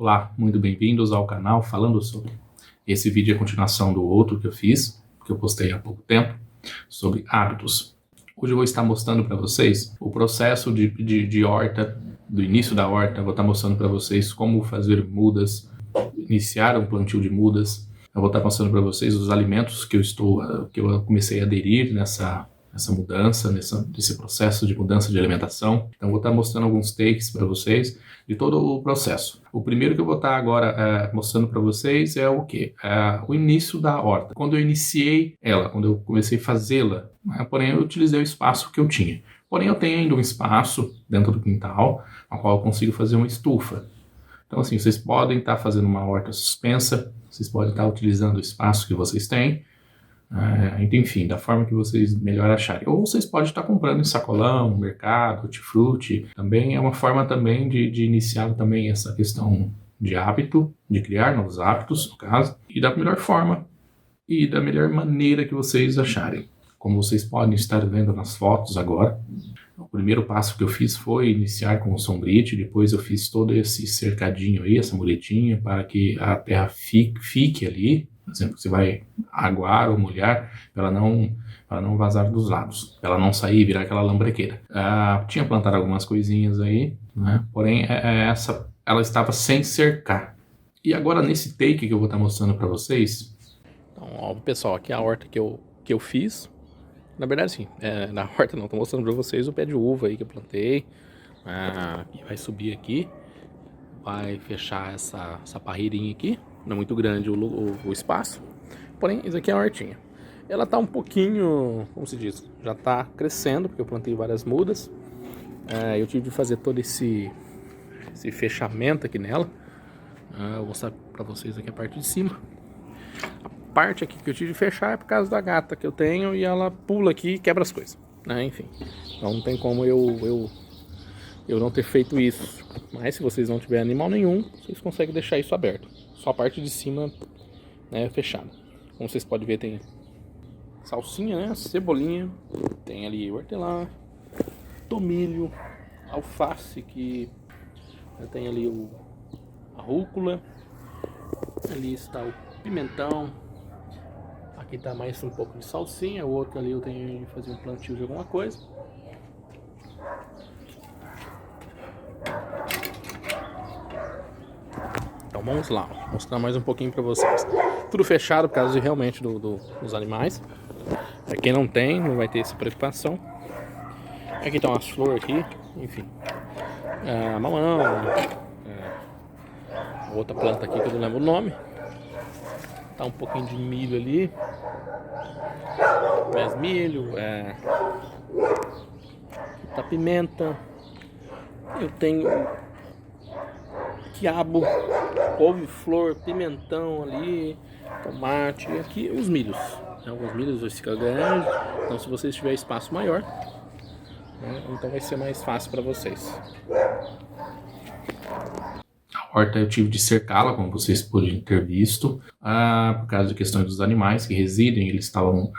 Olá, muito bem-vindos ao canal falando sobre. Esse vídeo é a continuação do outro que eu fiz, que eu postei há pouco tempo, sobre hábitos. Hoje eu vou estar mostrando para vocês o processo de horta, do início da horta. Eu vou estar mostrando para vocês como fazer mudas, iniciar um plantio de mudas. Eu vou estar mostrando para vocês os alimentos que eu comecei a aderir nessa mudança, nesse processo de mudança de alimentação. Então vou estar mostrando alguns takes para vocês de todo o processo. O primeiro que eu vou estar agora mostrando para vocês é o quê? O início da horta. Quando eu iniciei ela, quando eu comecei a fazê-la, porém eu utilizei o espaço que eu tinha. Porém eu tenho ainda um espaço dentro do quintal, ao qual eu consigo fazer uma estufa. Então assim, vocês podem estar fazendo uma horta suspensa, vocês podem estar utilizando o espaço que vocês têm, enfim, da forma que vocês melhor acharem. Ou vocês podem estar comprando em sacolão, no mercado, hortifruti. Também é uma forma também de iniciar também essa questão de hábito, de criar novos hábitos, no caso, e da melhor forma e da melhor maneira que vocês acharem. Como vocês podem estar vendo nas fotos agora, o primeiro passo que eu fiz foi iniciar com o sombrite, depois eu fiz todo esse cercadinho aí, essa muretinha, para que a terra fique ali. Por exemplo, você vai aguar ou molhar para ela não vazar dos lados, para ela não sair e virar aquela lambrequeira. Tinha plantado algumas coisinhas aí, né? Porém ela estava sem cercar. E agora nesse take que eu vou estar mostrando para vocês. Então, ó, pessoal, aqui é a horta que eu fiz. Na verdade, sim, na horta não, tô mostrando para vocês o pé de uva aí que eu plantei. E vai subir aqui, vai fechar essa parreirinha aqui. Não é muito grande o espaço, porém isso aqui é a hortinha. Ela tá um pouquinho, como se diz, já tá crescendo, porque eu plantei várias mudas. Eu tive de fazer todo esse fechamento aqui nela. Eu vou mostrar para vocês aqui a parte de cima. A parte aqui que eu tive de fechar é por causa da gata que eu tenho e ela pula aqui e quebra as coisas, né? Enfim, então não tem como eu não ter feito isso. Mas se vocês não tiverem animal nenhum, vocês conseguem deixar isso aberto. Só a parte de cima, né, fechada. Como vocês podem ver, tem salsinha, né, cebolinha, tem ali hortelã, tomilho, alface, que tem ali a rúcula, ali está o pimentão, aqui está mais um pouco de salsinha, o outro ali eu tenho de fazer um plantio de alguma coisa. Então vamos lá, vou mostrar mais um pouquinho para vocês. Tudo fechado por causa realmente dos animais. Quem não tem, não vai ter essa preocupação. Aqui estão as flores aqui, enfim. Mamão, outra planta aqui que eu não lembro o nome. Tá um pouquinho de milho ali. Mais milho, tá pimenta. Eu tenho quiabo, couve-flor, pimentão ali, tomate, e aqui os milhos. Alguns milhos vai ficar grande, então se vocês tiverem espaço maior, né, então vai ser mais fácil para vocês. A horta eu tive de cercá-la, como vocês podem ter visto, por causa de questões dos animais que residem. Eles estavam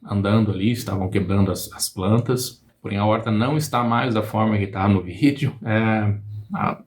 andando ali, estavam quebrando as plantas. Porém a horta não está mais da forma que está no vídeo.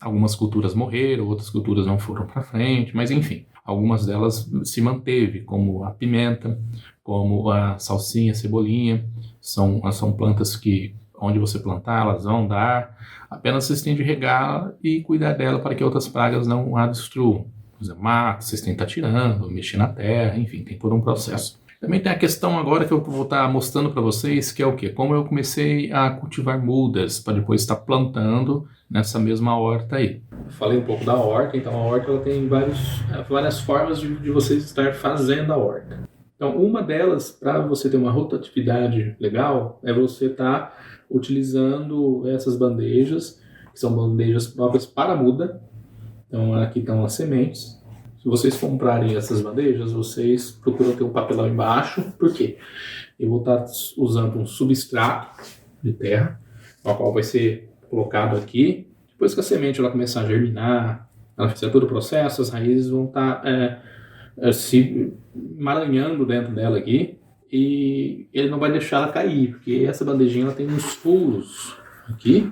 Algumas culturas morreram, outras culturas não foram para frente, mas enfim, algumas delas se manteve, como a pimenta, como a salsinha, a cebolinha. São plantas que, onde você plantar, elas vão dar. Apenas vocês têm de regar e cuidar dela para que outras pragas não a destruam. Por exemplo, mato, vocês têm que estar tirando, mexer na terra, enfim, tem todo um processo. Também tem a questão agora que eu vou estar mostrando para vocês, que é o quê? Como eu comecei a cultivar mudas, para depois estar plantando nessa mesma horta aí. Falei um pouco da horta, então a horta ela tem várias formas de você estar fazendo a horta. Então uma delas, para você ter uma rotatividade legal, é você estar utilizando essas bandejas, que são bandejas próprias para muda. Então aqui estão as sementes. Se vocês comprarem essas bandejas, vocês procuram ter um papelão embaixo. Por quê? Eu vou estar usando um substrato de terra, o qual vai ser colocado aqui. Depois que a semente ela começar a germinar, ela fizer todo o processo, as raízes vão estar se emaranhando dentro dela aqui. E ele não vai deixar ela cair, porque essa bandejinha ela tem uns furos aqui.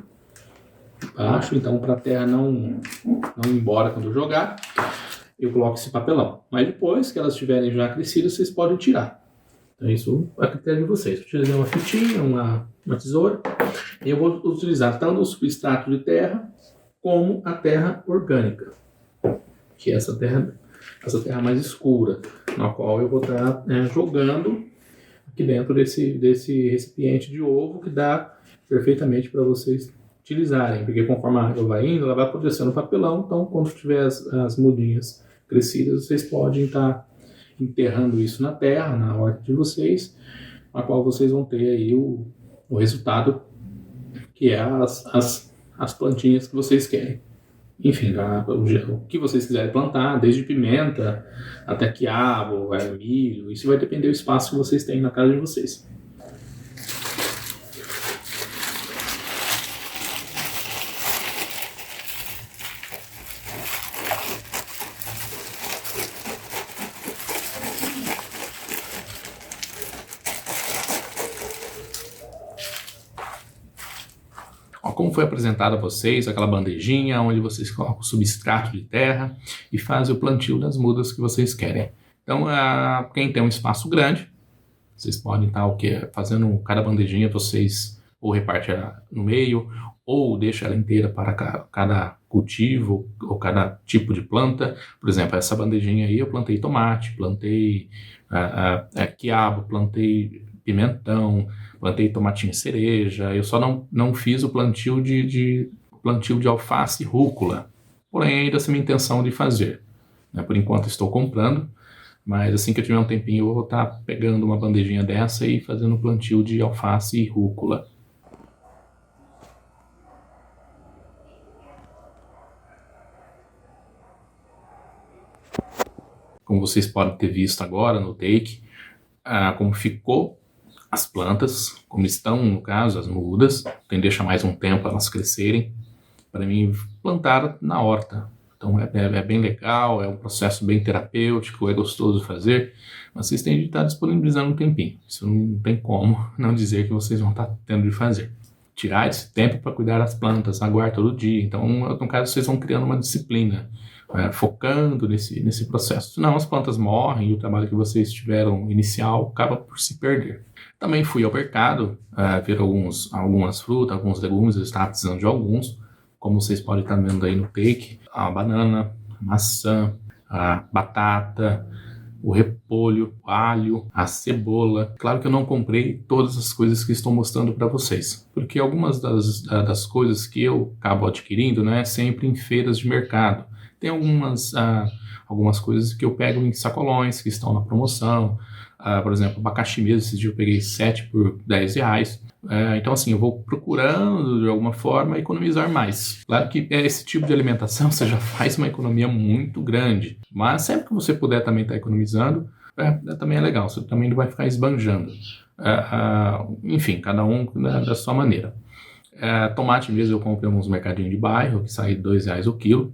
baixo, então para a terra não ir embora quando eu jogar, eu coloco esse papelão. Mas depois que elas estiverem já crescidas, vocês podem tirar. Então isso é a critério de vocês. Eu utilizei uma fitinha, uma tesoura, e eu vou utilizar tanto o substrato de terra como a terra orgânica, que é essa terra mais escura, na qual eu vou estar jogando aqui dentro desse recipiente de ovo, que dá perfeitamente para vocês utilizarem, porque conforme a água vai indo, ela vai apodrecendo o papelão, então quando tiver as mudinhas crescidas, vocês podem estar enterrando isso na terra, na horta de vocês, a qual vocês vão ter aí o resultado, que é as plantinhas que vocês querem. Enfim, o que vocês quiserem plantar, desde pimenta até quiabo, milho, isso vai depender do espaço que vocês têm na casa de vocês. Como foi apresentado a vocês, aquela bandejinha onde vocês colocam o substrato de terra e fazem o plantio das mudas que vocês querem. Então, quem tem um espaço grande, vocês podem estar fazendo cada bandejinha, vocês ou reparte ela no meio, ou deixa ela inteira para cada cultivo ou cada tipo de planta. Por exemplo, essa bandejinha aí eu plantei tomate, plantei quiabo, plantei pimentão, plantei tomatinho cereja. Eu só não fiz o plantio de alface e rúcula, porém ainda essa é a minha intenção de fazer, né? Por enquanto estou comprando, mas assim que eu tiver um tempinho eu vou estar pegando uma bandejinha dessa e fazendo o plantio de alface e rúcula. Como vocês podem ter visto agora no take, como ficou as plantas, como estão, no caso, as mudas, tem que deixar mais um tempo elas crescerem, para mim plantar na horta. Então é bem legal, é um processo bem terapêutico, é gostoso de fazer, mas vocês têm de estar disponibilizando um tempinho. Isso não tem como não dizer que vocês vão estar tendo de fazer. Tirar esse tempo para cuidar das plantas, aguardar todo dia. Então, no caso, vocês vão criando uma disciplina, focando nesse processo. Senão as plantas morrem e o trabalho que vocês tiveram inicial acaba por se perder. Também fui ao mercado ver algumas frutas, alguns legumes, eu estava precisando de alguns, como vocês podem estar vendo aí no take, a banana, a maçã, a batata, o repolho, o alho, a cebola. Claro que eu não comprei todas as coisas que estou mostrando para vocês, porque algumas das coisas que eu acabo adquirindo, né, sempre em feiras de mercado. Tem algumas coisas que eu pego em sacolões que estão na promoção. Por exemplo, abacaxi mesmo, esse dia eu peguei 7 por R$10. Então assim, eu vou procurando de alguma forma economizar mais. Claro que esse tipo de alimentação você já faz uma economia muito grande, mas sempre que você puder também estar economizando, também é legal, você também não vai ficar esbanjando. Enfim, cada um da sua maneira. Tomate mesmo eu comprei uns mercadinhos de bairro, que sai R$2 o quilo.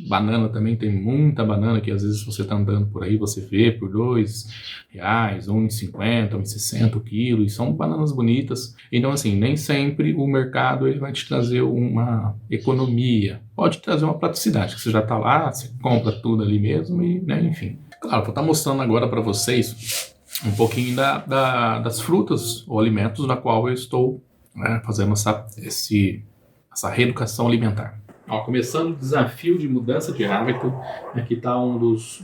Banana também, tem muita banana que às vezes você está andando por aí, você vê por R$2, R$1,50, R$1,60 o quilo, e são bananas bonitas. Então assim, nem sempre o mercado ele vai te trazer uma economia, pode trazer uma praticidade, que você já está lá, você compra tudo ali mesmo e, né, enfim. Claro, vou estar mostrando agora para vocês um pouquinho das frutas ou alimentos na qual eu estou fazendo essa reeducação alimentar. Começando o desafio de mudança de hábito, aqui está alguns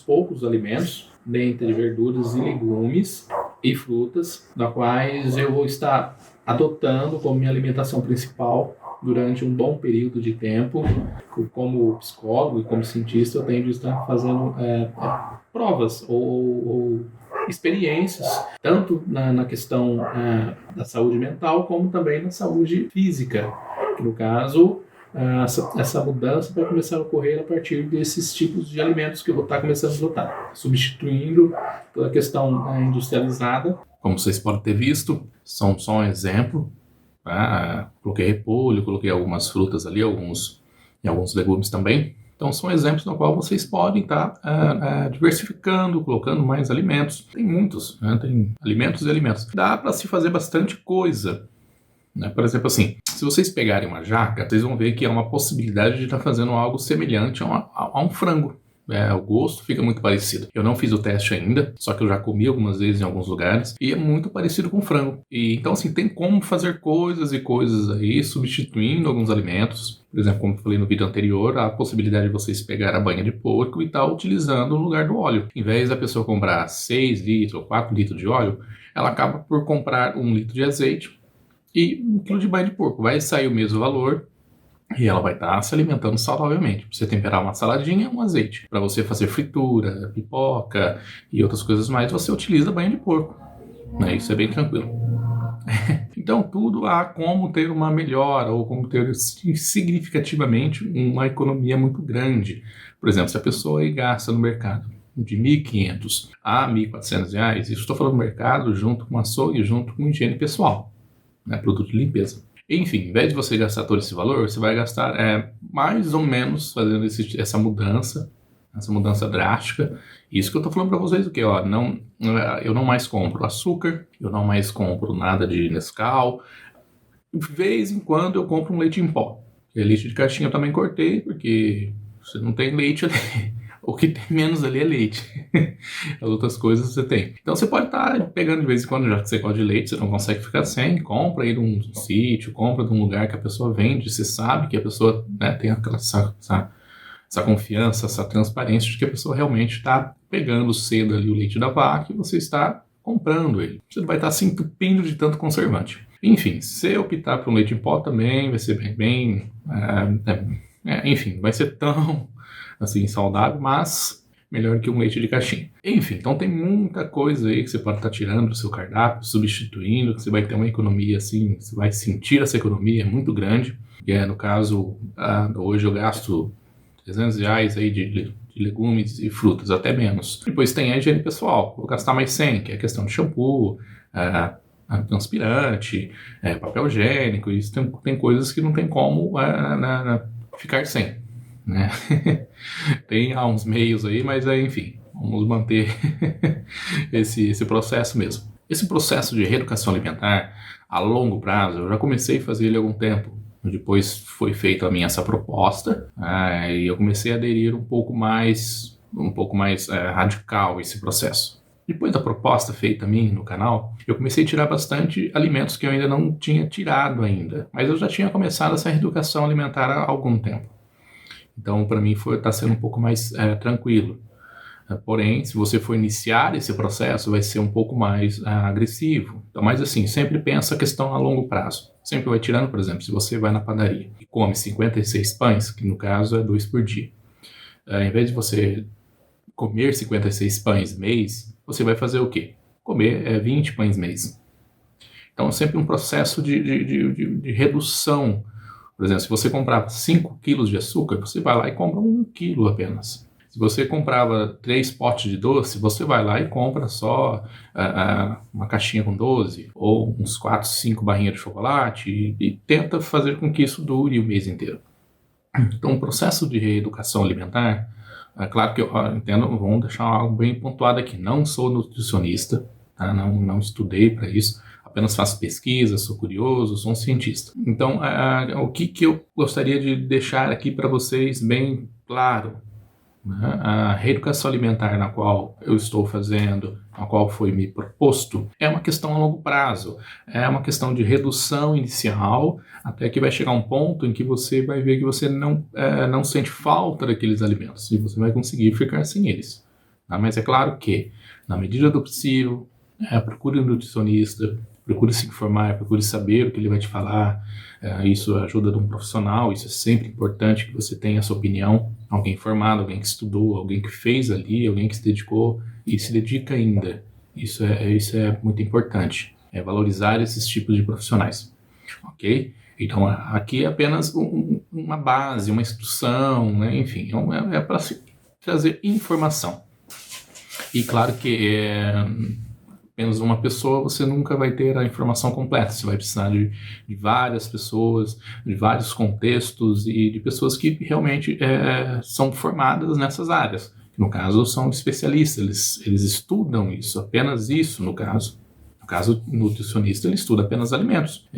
poucos alimentos, dentre verduras e legumes e frutas, da quais eu vou estar adotando como minha alimentação principal durante um bom período de tempo. Como psicólogo e como cientista, eu tenho de estar fazendo provas ou experiências, tanto na questão da saúde mental, como também na saúde física. No caso, essa mudança vai começar a ocorrer a partir desses tipos de alimentos que eu vou estar começando a adotar, substituindo toda a questão industrializada. Como vocês podem ter visto, são só um exemplo. Coloquei repolho, coloquei algumas frutas ali, alguns legumes também. Então são exemplos no qual vocês podem estar diversificando, colocando mais alimentos. Tem muitos, tem alimentos e alimentos. Dá para se fazer bastante coisa né? Por exemplo, assim, se vocês pegarem uma jaca, vocês vão ver que é uma possibilidade de estar fazendo algo semelhante a um frango. O gosto fica muito parecido. Eu não fiz o teste ainda, só que eu já comi algumas vezes em alguns lugares e é muito parecido com frango. E então, assim, tem como fazer coisas e coisas aí, substituindo alguns alimentos. Por exemplo, como eu falei no vídeo anterior, a possibilidade de vocês pegar a banha de porco e estar utilizando no lugar do óleo. Em vez da pessoa comprar 6 litros ou 4 litros de óleo, ela acaba por comprar 1 litro de azeite e 1 quilo de banha de porco. Vai sair o mesmo valor. E ela vai estar se alimentando saudavelmente. Para você temperar uma saladinha, um azeite. Para você fazer fritura, pipoca e outras coisas mais, você utiliza banha de porco. Né? Isso é bem tranquilo. Então, tudo há como ter uma melhora ou como ter significativamente uma economia muito grande. Por exemplo, se a pessoa aí gasta no mercado de R$ 1.500 a R$ 1.400, isso estou falando do mercado junto com açougue, junto com higiene pessoal, né? Produto de limpeza. Enfim, em vez de você gastar todo esse valor, você vai gastar mais ou menos fazendo essa mudança drástica. Isso que eu estou falando para vocês, o que? Eu não mais compro açúcar, eu não mais compro nada de Nescau. De vez em quando eu compro um leite em pó. E leite de caixinha eu também cortei, porque você não tem leite ali. O que tem menos ali é leite. As outras coisas você tem. Então você pode estar pegando de vez em quando, já que você gosta de leite, você não consegue ficar sem, compra aí de um sítio, compra de um lugar que a pessoa vende, você sabe que a pessoa, né, tem essa confiança, essa transparência de que a pessoa realmente está pegando cedo ali o leite da vaca e você está comprando ele. Você não vai estar se entupindo de tanto conservante. Enfim, se optar por um leite em pó também vai ser enfim, não vai ser tão assim saudável, mas melhor que um leite de caixinha. Enfim, então tem muita coisa aí que você pode estar tirando do seu cardápio, substituindo, que você vai ter uma economia assim, você vai sentir essa economia muito grande. E no caso, hoje eu gasto R$300 aí de legumes e frutas, até menos. Depois tem a higiene pessoal, vou gastar mais 100, que é a questão de shampoo, transpirante, papel higiênico, isso tem coisas que não tem como ficar sem. Né? Tem uns meios aí, mas enfim, vamos manter esse processo mesmo. Esse processo de reeducação alimentar a longo prazo, eu já comecei a fazer ele há algum tempo. Depois foi feita a minha essa proposta e eu comecei a aderir um pouco mais radical a esse processo. Depois da proposta feita a mim no canal, eu comecei a tirar bastante alimentos que eu ainda não tinha tirado ainda, mas eu já tinha começado essa reeducação alimentar há algum tempo. Então, para mim, está sendo um pouco mais tranquilo. Porém, se você for iniciar esse processo, vai ser um pouco mais agressivo. Então, mas assim, sempre pensa a questão a longo prazo. Sempre vai tirando, por exemplo, se você vai na padaria e come 56 pães, que no caso é 2 por dia. Em vez de você comer 56 pães mês, você vai fazer o quê? Comer 20 pães mês. Então, é sempre um processo de redução. Por exemplo, se você comprava 5 quilos de açúcar, você vai lá e compra 1 quilo apenas. Se você comprava 3 potes de doce, você vai lá e compra só uma caixinha com 12, ou uns 4, 5 barrinhas de chocolate, e tenta fazer com que isso dure o mês inteiro. Então, o processo de reeducação alimentar, claro que eu entendo, vamos deixar algo bem pontuado aqui, não sou nutricionista, tá? Não estudei para isso, apenas faço pesquisa, sou curioso, sou um cientista. Então, o que eu gostaria de deixar aqui para vocês bem claro, né? A reeducação alimentar na qual eu estou fazendo, na qual foi me proposto, é uma questão a longo prazo, é uma questão de redução inicial, até que vai chegar um ponto em que você vai ver que você não sente falta daqueles alimentos, e você vai conseguir ficar sem eles. Tá? Mas é claro que, na medida do possível, procure um nutricionista, procure se informar, procure saber o que ele vai te falar. Isso ajuda de um profissional, isso é sempre importante que você tenha a sua opinião, alguém formado, alguém que estudou, alguém que fez ali, alguém que se dedicou e se dedica ainda. Isso é muito importante, valorizar esses tipos de profissionais, ok? Então aqui é apenas uma base, uma instrução, né? Enfim, é para trazer informação. E claro que apenas uma pessoa, você nunca vai ter a informação completa. Você vai precisar de várias pessoas, de vários contextos e de pessoas que realmente são formadas nessas áreas. No caso, são especialistas, eles estudam isso, apenas isso no caso caso, o nutricionista ele estuda apenas alimentos,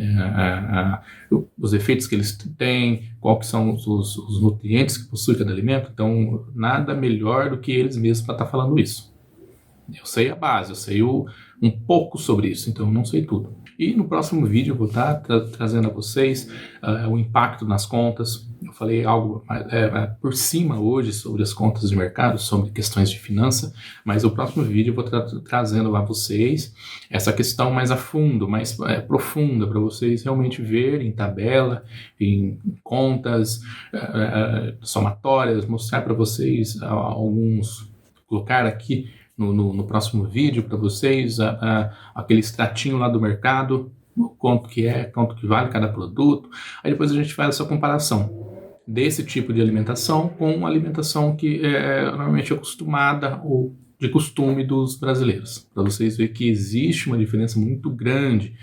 os efeitos que eles têm, quais que são os nutrientes que possui cada alimento. Então, nada melhor do que eles mesmos para estar falando isso. Eu sei a base, eu sei um pouco sobre isso, então eu não sei tudo. E no próximo vídeo eu vou estar trazendo a vocês o impacto nas contas. Eu falei algo por cima hoje sobre as contas de mercado, sobre questões de finança, mas no próximo vídeo eu vou estar trazendo a vocês essa questão mais a fundo, mais profunda, para vocês realmente verem em tabela, em contas somatórias, mostrar para vocês colocar aqui no próximo vídeo para vocês aquele extratinho lá do mercado, quanto que vale cada produto. Aí depois a gente faz essa comparação desse tipo de alimentação com a alimentação que normalmente é acostumada ou de costume dos brasileiros, para vocês verem que existe uma diferença muito grande.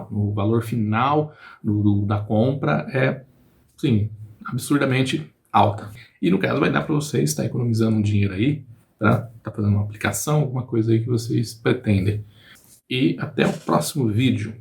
O valor final da compra é, sim, absurdamente alta. E no caso vai dar para vocês estar economizando um dinheiro aí, tá fazendo uma aplicação, alguma coisa aí que vocês pretendem. E até o próximo vídeo.